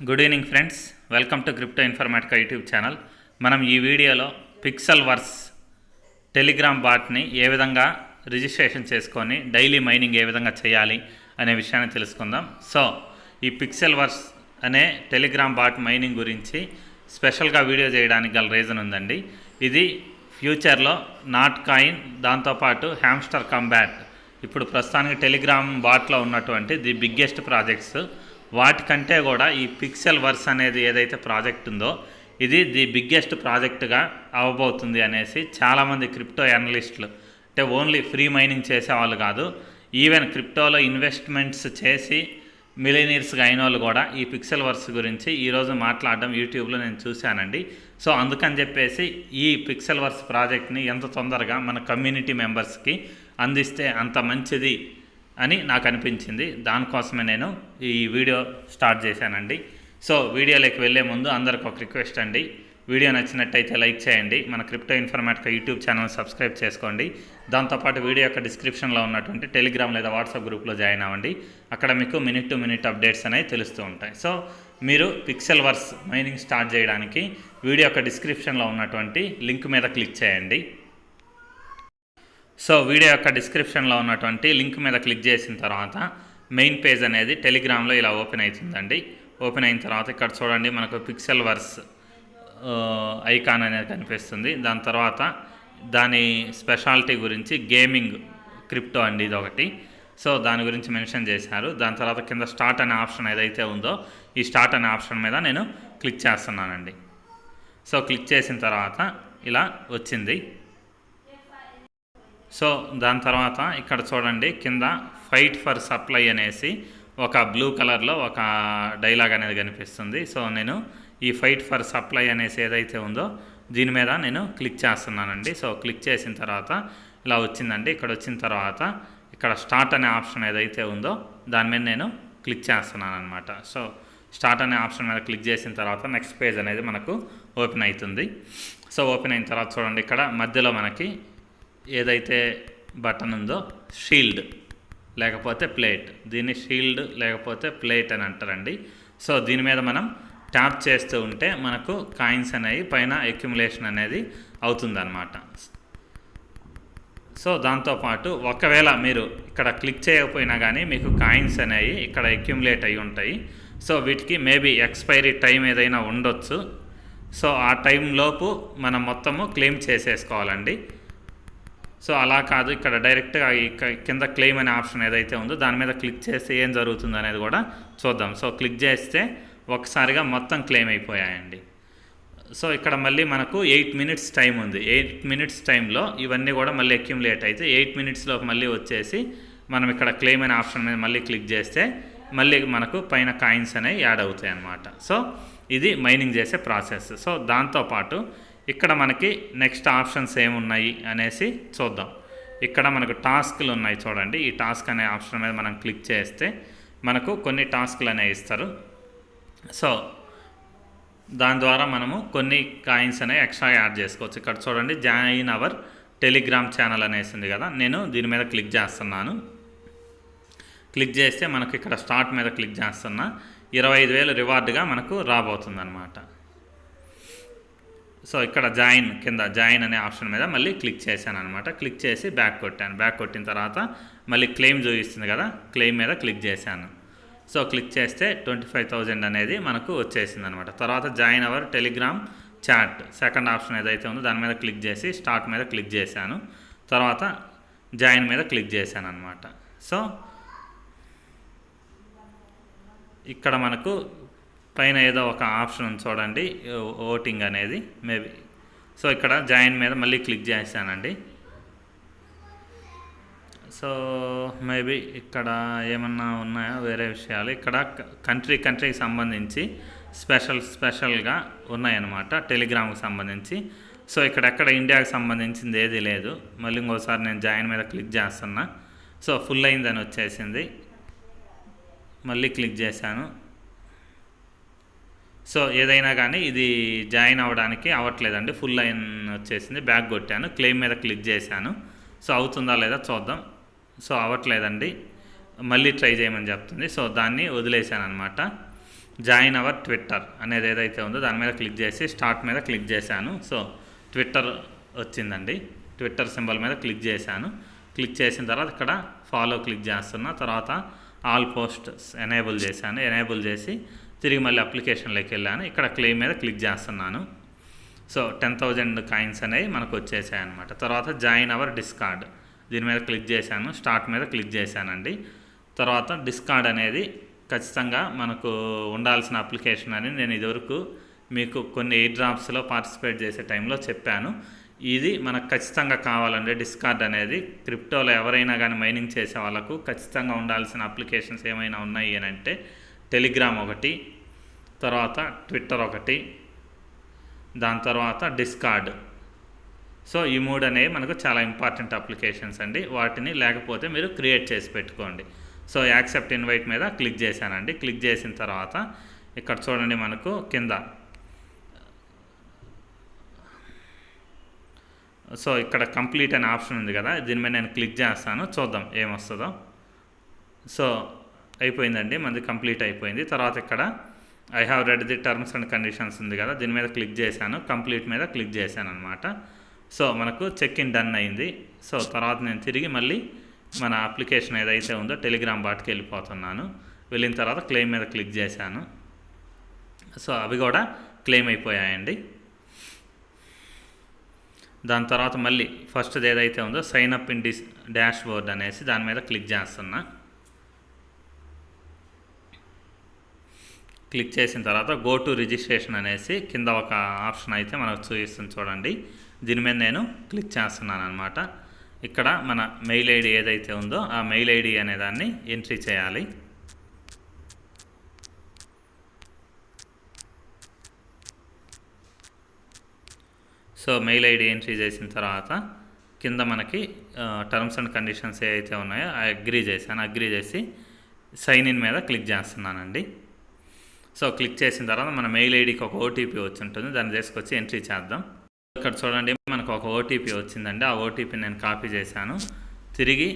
Good evening friends, welcome to crypto Informatica YouTube channel. మనం ఈ వీడియోలో పిక్సెల్వర్స్ టెలిగ్రామ్ బాట్ని ఏ విధంగా రిజిస్ట్రేషన్ చేసుకొని డైలీ మైనింగ్ ఏ విధంగా చేయాలి అనే విషయాన్ని తెలుసుకుందాం. సో ఈ పిక్సెల్వర్స్ అనే టెలిగ్రామ్ బాట్ మైనింగ్ గురించి స్పెషల్గా వీడియో చేయడానికి గల రీజన్ ఉందండి. ఇది ఫ్యూచర్లో నాట్ కాయిన్, దాంతోపాటు హ్యామ్స్టర్ కంబ్యాట్, ఇప్పుడు ప్రస్తుతానికి టెలిగ్రామ్ బాట్లో ఉన్నటువంటి ది బిగ్గెస్ట్ ప్రాజెక్ట్స్, వాటికంటే కూడా ఈ పిక్సెల్వర్స్ అనేది ఏదైతే ప్రాజెక్ట్ ఉందో ఇది ది బిగ్గెస్ట్ ప్రాజెక్టుగా అవ్వబోతుంది అనేసి చాలామంది క్రిప్టో అనలిస్టులు, అంటే ఓన్లీ ఫ్రీ మైనింగ్ చేసేవాళ్ళు కాదు, ఈవెన్ క్రిప్టోలో ఇన్వెస్ట్మెంట్స్ చేసి మిలియనీర్స్గా అయిన వాళ్ళు కూడా ఈ పిక్సెల్వర్స్ గురించి ఈరోజు మాట్లాడడం యూట్యూబ్లో నేను చూశానండి. సో అందుకని చెప్పేసి ఈ పిక్సెల్వర్స్ ప్రాజెక్ట్ని ఎంత తొందరగా మన కమ్యూనిటీ మెంబర్స్కి అందిస్తే అంత మంచిది అని నాకు అనిపించింది. దానికోసమే నేను ఈ వీడియో స్టార్ట్ చేశానండి. సో వీడియోలోకి వెళ్ళే ముందు అందరికి ఒక రిక్వెస్ట్ అండి, వీడియో నచ్చినట్టయితే లైక్ చేయండి, మన crypto Informatica YouTube channel subscribe చేసుకోండి. దాంతోపాటు వీడియో యొక్క డిస్క్రిప్షన్లో ఉన్నటువంటి టెలిగ్రామ్ లేదా వాట్సాప్ గ్రూప్లో జాయిన్ అవ్వండి. అక్కడ మీకు మినిట్ టు మినిట్ అప్డేట్స్ అనేవి తెలుస్తూ ఉంటాయి. సో మీరు పిక్సెల్వర్స్ మైనింగ్ స్టార్ట్ చేయడానికి వీడియో యొక్క డిస్క్రిప్షన్లో ఉన్నటువంటి లింక్ మీద క్లిక్ చేయండి. సో వీడియో యొక్క డిస్క్రిప్షన్లో ఉన్నటువంటి లింక్ మీద క్లిక్ చేసిన తర్వాత మెయిన్ పేజ్ అనేది టెలిగ్రామ్లో ఇలా ఓపెన్ అవుతుందండి. ఓపెన్ అయిన తర్వాత ఇక్కడ చూడండి, మనకు పిక్సెల్వర్స్ ఐకాన్ అనేది కనిపిస్తుంది. దాని తర్వాత దాని స్పెషాలిటీ గురించి గేమింగ్ క్రిప్టో అండి ఇది ఒకటి. సో దాని గురించి మెన్షన్ చేశారు. దాని తర్వాత కింద స్టార్ట్ అనే ఆప్షన్ ఏదైతే ఉందో ఈ స్టార్ట్ అనే ఆప్షన్ మీద నేను క్లిక్ చేస్తున్నానండి. సో క్లిక్ చేసిన తర్వాత ఇలా వచ్చింది. సో దాని తర్వాత ఇక్కడ చూడండి, కింద ఫైట్ ఫర్ సప్లై అనేసి ఒక బ్లూ కలర్లో ఒక డైలాగ్ అనేది కనిపిస్తుంది. సో నేను ఈ ఫైట్ ఫర్ సప్లై అనేసి ఏదైతే ఉందో దీని మీద నేను క్లిక్ చేస్తున్నానండి. సో క్లిక్ చేసిన తర్వాత ఇలా వచ్చిందండి. ఇక్కడ వచ్చిన తర్వాత ఇక్కడ స్టార్ట్ అనే ఆప్షన్ ఏదైతే ఉందో దాని మీద నేను క్లిక్ చేస్తున్నాను అనమాట. సో స్టార్ట్ అనే ఆప్షన్ మీద క్లిక్ చేసిన తర్వాత నెక్స్ట్ పేజ్ అనేది మనకు ఓపెన్ అవుతుంది. సో ఓపెన్ అయిన తర్వాత చూడండి, ఇక్కడ మధ్యలో మనకి ఏదైతే బటన్ ఉందో షీల్డ్ లేకపోతే ప్లేట్, దీన్ని షీల్డ్ లేకపోతే ప్లేట్ అని అంటారండి. సో దీని మీద మనం ట్యాప్ చేస్తూ ఉంటే మనకు కాయిన్స్ అనేవి పైన అక్యుములేషన్ అనేది అవుతుందన్నమాట. సో దాంతోపాటు ఒకవేళ మీరు ఇక్కడ క్లిక్ చేయకపోయినా కానీ మీకు కాయిన్స్ అనేవి ఇక్కడ అక్యుములేట్ అయి ఉంటాయి. సో వీటికి మేబీ ఎక్స్పైరీ టైం ఏదైనా ఉండొచ్చు. సో ఆ టైంలోపు మనం మొత్తము క్లెయిమ్ చేసేసుకోవాలండి. సో అలా కాదు, ఇక్కడ డైరెక్ట్గా కింద క్లెయిమ్ అనే ఆప్షన్ ఏదైతే ఉందో దాని మీద క్లిక్ చేస్తే ఏం జరుగుతుంది అనేది కూడా చూద్దాం. సో క్లిక్ చేస్తే ఒకసారిగా మొత్తం క్లెయిమ్ అయిపోయాయండి. సో ఇక్కడ మళ్ళీ మనకు 8 మినిట్స్ టైం ఉంది. 8 మినిట్స్ టైంలో ఇవన్నీ కూడా మళ్ళీ అక్యుములేట్ అయితే 8 మినిట్స్లో మళ్ళీ వచ్చేసి మనం ఇక్కడ క్లెయిమ్ అనే ఆప్షన్ మీద మళ్ళీ క్లిక్ చేస్తే మళ్ళీ మనకు పైన కాయిన్స్ అనేవి యాడ్ అవుతాయి అన్నమాట. సో ఇది మైనింగ్ చేసే ప్రాసెస్. సో దాంతోపాటు ఇక్కడ మనకి నెక్స్ట్ ఆప్షన్స్ ఏమున్నాయి అనేసి చూద్దాం. ఇక్కడ మనకు టాస్క్లు ఉన్నాయి చూడండి. ఈ టాస్క్ అనే ఆప్షన్ మీద మనం క్లిక్ చేస్తే మనకు కొన్ని టాస్క్లు అనేవి ఇస్తారు. సో దాని ద్వారా మనము కొన్ని కాయిన్స్ అనేవి ఎక్స్ట్రా యాడ్ చేసుకోవచ్చు. ఇక్కడ చూడండి, జాయిన్ అవర్ టెలిగ్రామ్ ఛానల్ అనేసి ఉంది కదా, నేను దీని మీద క్లిక్ చేస్తున్నాను. క్లిక్ చేస్తే మనకు ఇక్కడ స్టార్ట్ మీద క్లిక్ చేస్తున్నా 25,000 రివార్డ్గా మనకు రాబోతుంది అన్నమాట. సో ఇక్కడ జాయిన్ కింద జాయిన్ అనే ఆప్షన్ మీద మళ్ళీ క్లిక్ చేశాను అనమాట. క్లిక్ చేసి బ్యాక్ కొట్టాను. బ్యాక్ కొట్టిన తర్వాత మళ్ళీ క్లెయిమ్ చూపిస్తుంది కదా, క్లెయిమ్ మీద క్లిక్ చేశాను. సో క్లిక్ చేస్తే 25,000 అనేది మనకు వచ్చేసింది అనమాట. తర్వాత join our Telegram chat second option ఏదైతే ఉందో దాని మీద క్లిక్ చేసి స్టార్ట్ మీద క్లిక్ చేశాను. తర్వాత జాయిన్ మీద క్లిక్ చేశాను అనమాట. సో ఇక్కడ మనకు పైన ఏదో ఒక ఆప్షన్ ఉంది చూడండి, ఓటింగ్ అనేది మేబీ. సో ఇక్కడ జాయిన్ మీద మళ్ళీ క్లిక్ చేశానండి. సో మేబీ ఇక్కడ ఏమన్నా ఉన్నాయా వేరే విషయాలు, ఇక్కడ కంట్రీకి సంబంధించి స్పెషల్గా ఉన్నాయన్నమాట టెలిగ్రామ్కి సంబంధించి. సో ఇక్కడెక్కడ ఇండియాకి సంబంధించింది ఏది లేదు. మళ్ళీ ఇంకోసారి నేను జాయిన్ మీద క్లిక్ చేస్తున్నా. సో ఫుల్ అయిందని వచ్చేసింది. మళ్ళీ క్లిక్ చేశాను. సో ఏదైనా కానీ ఇది జాయిన్ అవ్వడానికి అవ్వట్లేదండి, ఫుల్ అయిన వచ్చేసింది. బ్యాక్ కొట్టాను, క్లెయిమ్ మీద క్లిక్ చేశాను. సో అవుతుందా లేదా చూద్దాం. సో అవ్వట్లేదండి, మళ్ళీ ట్రై చేయమని చెప్తుంది. సో దాన్ని వదిలేశాను అనమాట. జాయిన్ అవర్ ట్విట్టర్ అనేది ఏదైతే ఉందో దాని మీద క్లిక్ చేసి స్టార్ట్ మీద క్లిక్ చేశాను. సో ట్విట్టర్ వచ్చిందండి. ట్విట్టర్ సింబల్ మీద క్లిక్ చేశాను. క్లిక్ చేసిన తర్వాత ఇక్కడ ఫాలో క్లిక్ చేస్తున్నా. తర్వాత ఆల్ పోస్ట్స్ ఎనేబుల్ చేశాను. ఎనేబుల్ చేసి తిరిగి మళ్ళీ అప్లికేషన్లోకి వెళ్ళాను. ఇక్కడ క్లెయిమ్ మీద క్లిక్ చేస్తున్నాను. సో 10,000 కాయిన్స్ అనేవి మనకు వచ్చేసాయి అనమాట. తర్వాత జాయిన్ అవర్ డిస్కార్డ్ దీని మీద క్లిక్ చేశాను. స్టార్ట్ మీద క్లిక్ చేశానండి. తర్వాత డిస్కార్డ్ అనేది ఖచ్చితంగా మనకు ఉండాల్సిన అప్లికేషన్ అని నేను ఇదివరకు మీకు కొన్ని ఎయిర్ డ్రాప్స్లో పార్టిసిపేట్ చేసే టైంలో చెప్పాను. ఇది మనకు ఖచ్చితంగా కావాలండి. డిస్కార్డ్ అనేది క్రిప్టోలో ఎవరైనా కానీ మైనింగ్ చేసే వాళ్ళకు ఖచ్చితంగా ఉండాల్సిన అప్లికేషన్స్ ఏమైనా ఉన్నాయి అని అంటే టెలిగ్రామ్ ఒకటి, తర్వాత ట్విట్టర్ ఒకటి, దాని తర్వాత డిస్కార్డ్. సో ఈ 3 అనేవి మనకు చాలా ఇంపార్టెంట్ అప్లికేషన్స్ అండి. వాటిని లేకపోతే మీరు క్రియేట్ చేసి పెట్టుకోండి. సో యాక్సెప్ట్ ఇన్వైట్ మీద క్లిక్ చేశానండి. క్లిక్ చేసిన తర్వాత ఇక్కడ చూడండి మనకు కింద సో ఇక్కడ కంప్లీట్ అనే ఆప్షన్ ఉంది కదా, దీని మీద నేను క్లిక్ చేస్తాను. చూద్దాం ఏమొస్తుందో. సో అయిపోయిందండి, మనది కంప్లీట్ అయిపోయింది. తర్వాత ఇక్కడ I have read the terms and conditions ఉంది కదా, దీని మీద క్లిక్ చేశాను. కంప్లీట్ మీద క్లిక్ చేశాను అనమాట. సో మనకు చెక్ ఇన్ డన్ అయింది. సో తర్వాత నేను తిరిగి మళ్ళీ మన అప్లికేషన్ ఏదైతే ఉందో టెలిగ్రామ్ బాట్కి వెళ్ళిపోతున్నాను. వెళ్ళిన తర్వాత క్లెయిమ్ మీద క్లిక్ చేశాను. సో అవి కూడా క్లెయిమ్ అయిపోయాయండి. దాని తర్వాత మళ్ళీ ఫస్ట్ది ఏదైతే ఉందో sign up in dashboard అనేసి దాని మీద క్లిక్ చేస్తున్నా. క్లిక్ చేసిన తర్వాత గో టు రిజిస్ట్రేషన్ అనేసి కింద ఒక ఆప్షన్ అయితే మనకు చూపిస్తుంది చూడండి. దీని మీద నేను క్లిక్ చేస్తున్నాను అనమాట. ఇక్కడ మన మెయిల్ ఐడి ఏదైతే ఉందో ఆ మెయిల్ ఐడి అనే దాన్ని ఎంట్రీ చేయాలి. సో మెయిల్ ఐడి ఎంట్రీ చేసిన తర్వాత కింద మనకి టర్మ్స్ అండ్ కండిషన్స్ ఏవైతే ఉన్నాయో అగ్రీ చేశాను. అగ్రీ చేసి సైన్ ఇన్ మీద క్లిక్ చేస్తున్నానండి. సో క్లిక్ చేసిన తర్వాత మన మెయిల్ ఐడికి ఒక ఓటీపీ వచ్చి ఉంటుంది, దాన్ని తీసుకొచ్చి ఎంట్రీ చేద్దాం. ఇక్కడ చూడండి మనకు ఒక ఓటీపీ వచ్చిందండి. ఆ ఓటీపీ నేను కాపీ చేశాను. తిరిగి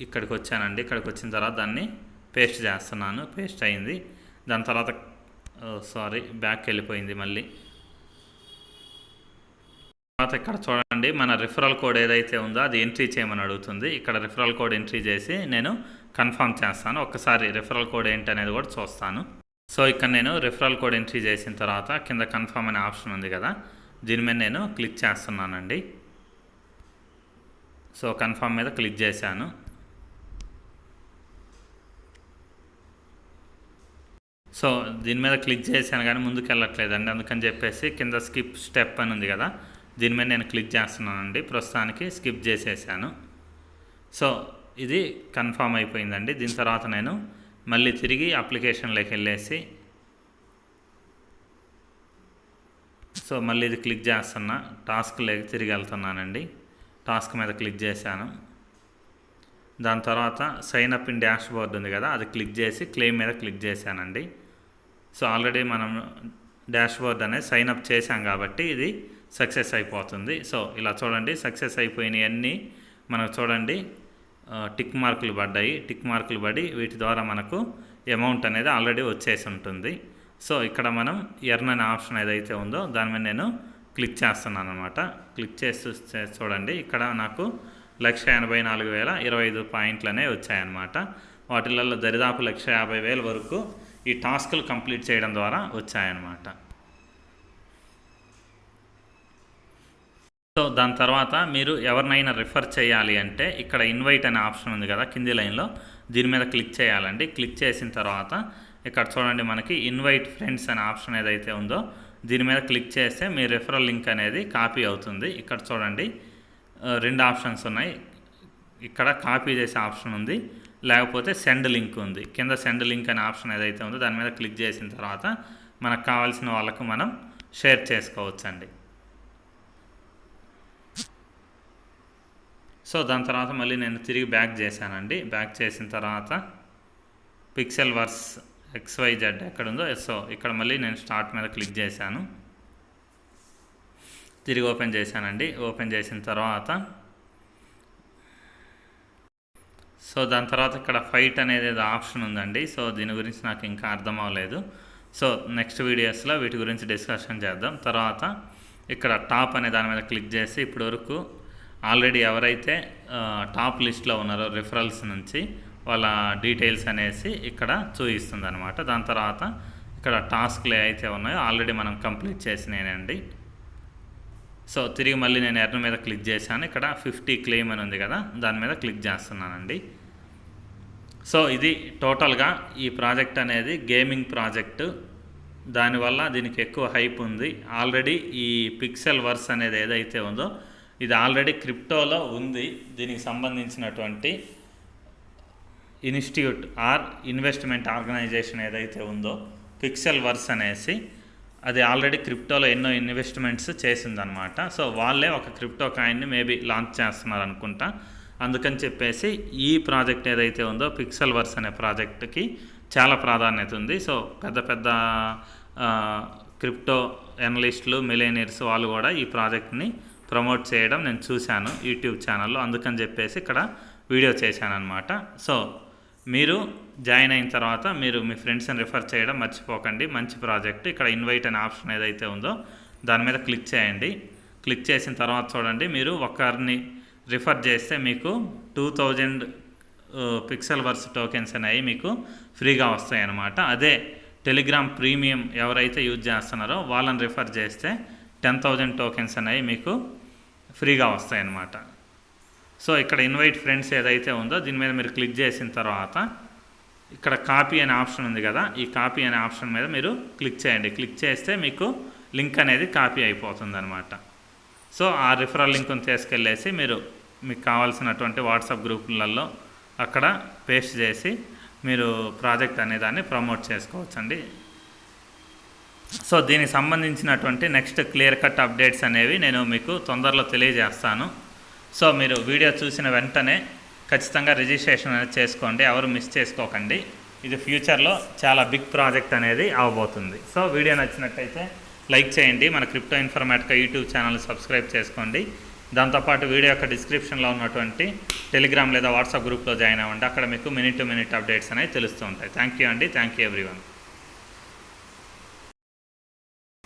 ఇక్కడికి వచ్చానండి. ఇక్కడికి వచ్చిన తర్వాత దాన్ని పేస్ట్ చేస్తున్నాను. పేస్ట్ అయింది. దాని తర్వాత బ్యాక్ వెళ్ళిపోయింది మళ్ళీ. తర్వాత ఇక్కడ చూడండి మన రిఫరల్ కోడ్ ఏదైతే ఉందో అది ఎంట్రీ చేయమని అడుగుతుంది. ఇక్కడ రిఫరల్ కోడ్ ఎంట్రీ చేసి నేను కన్ఫర్మ్ చేస్తాను. ఒక్కసారి రిఫరల్ కోడ్ ఏంటి అనేది కూడా చూస్తాను. సో ఇక్కడ నేను రిఫరల్ కోడ్ ఎంట్రీ చేసిన తర్వాత కింద కన్ఫర్మ్ అనే ఆప్షన్ ఉంది కదా, దీని మీద నేను క్లిక్ చేస్తున్నానండి. సో కన్ఫర్మ్ మీద క్లిక్ చేశాను. సో దీని మీద క్లిక్ చేశాను కానీ ముందుకు వెళ్ళట్లేదండి. అందుకని చెప్పేసి కింద స్కిప్ స్టెప్ అని ఉంది కదా, దీని మీద నేను క్లిక్ చేస్తున్నానండి. ప్రస్తుతానికి స్కిప్ చేసేసాను. సో ఇది కన్ఫర్మ్ అయిపోయిందండి. దీని తర్వాత నేను మళ్ళీ తిరిగి అప్లికేషన్లోకి వెళ్ళేసి సో మళ్ళీ ఇది క్లిక్ చేస్తున్నా. టాస్క్లోకి తిరిగి వెళ్తున్నానండి. టాస్క్ మీద క్లిక్ చేశాను. దాని తర్వాత sign up in dashboard ఉంది కదా, అది క్లిక్ చేసి క్లెయిమ్ మీద క్లిక్ చేశానండి. సో ఆల్రెడీ మనం డాష్ బోర్డ్ అనేది సైన్ అప్ చేశాం కాబట్టి ఇది సక్సెస్ అయిపోతుంది. సో ఇలా చూడండి సక్సెస్ అయిపోయినాయి అన్నీ మనకు చూడండి టిక్ మార్కులు పడ్డాయి. టిక్ మార్కులు పడి వీటి ద్వారా మనకు అమౌంట్ అనేది ఆల్రెడీ వచ్చేసి ఉంటుంది. సో ఇక్కడ మనం ఎర్న్ అనే ఆప్షన్ ఏదైతే ఉందో దాని మీద నేను క్లిక్ చేస్తున్నాను అనమాట. క్లిక్ చేసి చూడండి ఇక్కడ నాకు 1,84,025 పాయింట్లు అనేవి వచ్చాయన్నమాట. వాటిలలో దరిదాపు 1,50,000 వరకు ఈ టాస్కులు కంప్లీట్ చేయడం ద్వారా వచ్చాయన్నమాట. సో దాని తర్వాత మీరు ఎవరినైనా రిఫర్ చేయాలి అంటే ఇక్కడ ఇన్వైట్ అనే ఆప్షన్ ఉంది కదా కింది లైన్లో, దీని మీద క్లిక్ చేయాలండి. క్లిక్ చేసిన తర్వాత ఇక్కడ చూడండి మనకి ఇన్వైట్ ఫ్రెండ్స్ అనే ఆప్షన్ ఏదైతే ఉందో దీని మీద క్లిక్ చేస్తే మీ రిఫరల్ లింక్ అనేది కాపీ అవుతుంది. ఇక్కడ చూడండి 2 ఆప్షన్స్ ఉన్నాయి. ఇక్కడ కాపీ చేసే ఆప్షన్ ఉంది, లేకపోతే సెండ్ లింక్ ఉంది. కింద సెండ్ లింక్ అనే ఆప్షన్ ఏదైతే ఉందో దాని మీద క్లిక్ చేసిన తర్వాత మనకు కావాల్సిన వాళ్ళకు మనం షేర్ చేసుకోవచ్చండి. సో దాని తర్వాత మళ్ళీ నేను తిరిగి బ్యాక్ చేశానండి. బ్యాక్ చేసిన తర్వాత పిక్సెల్ వర్స్ XYZ ఎక్కడ ఉందో సో ఇక్కడ మళ్ళీ నేను స్టార్ట్ మీద క్లిక్ చేశాను. తిరిగి ఓపెన్ చేశానండి. ఓపెన్ చేసిన తర్వాత సో దాని తర్వాత ఇక్కడ ఫైట్ అనేది ఏదో ఆప్షన్ ఉందండి. సో దీని గురించి నాకు ఇంకా అర్థం అవ్వలేదు. సో నెక్స్ట్ వీడియోస్లో వీటి గురించి డిస్కషన్ చేద్దాం. తర్వాత ఇక్కడ టాప్ అనే దాని మీద క్లిక్ చేసి ఇప్పటివరకు ఆల్రెడీ ఎవరైతే టాప్ లిస్ట్లో ఉన్నారో రిఫరల్స్ నుంచి వాళ్ళ డీటెయిల్స్ అనేసి ఇక్కడ చూపిస్తుంది అనమాట. దాని తర్వాత ఇక్కడ టాస్క్లు అయితే ఉన్నాయో ఆల్రెడీ మనం కంప్లీట్ చేసినానండి. సో తిరిగి మళ్ళీ నేను ఎర్న్ మీద క్లిక్ చేశాను. ఇక్కడ 50 క్లెయిమ్ అని ఉంది కదా, దాని మీద క్లిక్ చేస్తున్నానండి. సో ఇది టోటల్గా ఈ ప్రాజెక్ట్ అనేది గేమింగ్ ప్రాజెక్టు. దానివల్ల దీనికి ఎక్కువ హైప్ ఉంది. ఆల్రెడీ ఈ పిక్సెల్ వర్స్ అనేది ఏదైతే ఉందో ఇది ఆల్రెడీ క్రిప్టోలో ఉంది. దీనికి సంబంధించినటువంటి ఇన్స్టిట్యూట్ ఆర్ ఇన్వెస్ట్మెంట్ ఆర్గనైజేషన్ ఏదైతే ఉందో పిక్సెల్ వర్స్ అనేసి అది ఆల్రెడీ క్రిప్టోలో ఎన్నో ఇన్వెస్ట్మెంట్స్ చేసిందనమాట. సో వాళ్ళే ఒక క్రిప్టో కాయిన్ని మేబీ లాంచ్ చేస్తున్నారు అనుకుంటా. అందుకని చెప్పేసి ఈ ప్రాజెక్ట్ ఏదైతే ఉందో పిక్సెల్ వర్స్ అనే ప్రాజెక్ట్కి చాలా ప్రాధాన్యత ఉంది. సో పెద్ద పెద్ద క్రిప్టో ఎనలిస్టులు మిలేనియర్స్ వాళ్ళు కూడా ఈ ప్రాజెక్ట్ని ప్రమోట్ చేయడం నేను చూశాను యూట్యూబ్ ఛానల్లో. అందుకని చెప్పేసి ఇక్కడ వీడియో చేశాను అనమాట. సో మీరు జాయిన్ అయిన తర్వాత మీరు మీ ఫ్రెండ్స్ని రిఫర్ చేయడం మర్చిపోకండి. మంచి ప్రాజెక్ట్. ఇక్కడ ఇన్వైట్ అనే ఆప్షన్ ఏదైతే ఉందో దాని మీద క్లిక్ చేయండి. క్లిక్ చేసిన తర్వాత చూడండి, మీరు ఒకరిని రిఫర్ చేస్తే మీకు 2000 పిక్సెల్ వర్స్ టోకెన్స్ అనేవి మీకు ఫ్రీగా వస్తాయి అన్నమాట. అదే టెలిగ్రామ్ ప్రీమియం ఎవరైతే యూజ్ చేస్తున్నారో వాళ్ళని రిఫర్ చేస్తే 10,000 టోకెన్స్ అనేవి మీకు ఫ్రీగా వస్తాయి అన్నమాట. సో ఇక్కడ ఇన్వైట్ ఫ్రెండ్స్ ఏదైతే ఉందో దీని మీద మీరు క్లిక్ చేసిన తర్వాత ఇక్కడ కాపీ అనే ఆప్షన్ ఉంది కదా, ఈ కాపీ అనే ఆప్షన్ మీద మీరు క్లిక్ చేయండి. క్లిక్ చేస్తే మీకు లింక్ అనేది కాపీ అయిపోతుంది అనమాట. సో ఆ రిఫరల్ లింక్ను తీసుకెళ్ళేసి మీరు మీకు కావాల్సినటువంటి వాట్సాప్ గ్రూపులలో అక్కడ పేస్ట్ చేసి మీరు ప్రాజెక్ట్ అనే దాన్ని ప్రమోట్ చేసుకోవచ్చండి. సో దీనికి సంబంధించినటువంటి నెక్స్ట్ క్లియర్ కట్ అప్డేట్స్ అనేవి నేను మీకు తొందరలో తెలియజేస్తాను. సో మీరు వీడియో చూసిన వెంటనే ఖచ్చితంగా రిజిస్ట్రేషన్ అనేది చేసుకోండి, ఎవరు మిస్ చేసుకోకండి. ఇది ఫ్యూచర్లో చాలా బిగ్ ప్రాజెక్ట్ అనేది అవబోతుంది. సో వీడియో నచ్చినట్టయితే లైక్ చేయండి, మన క్రిప్టో ఇన్ఫర్మాటికా యూట్యూబ్ ఛానల్ సబ్స్క్రైబ్ చేసుకోండి. దాంతోపాటు వీడియో యొక్క డిస్క్రిప్షన్లో ఉన్నటువంటి టెలిగ్రామ్ లేదా వాట్సాప్ గ్రూప్లో జాయిన్ అవ్వండి. అక్కడ మీకు మినిట్ టు మినిట్ అప్డేట్స్ అనేవి తెలుస్తూ ఉంటాయి. థ్యాంక్ యూ అండి. Thank you everyone.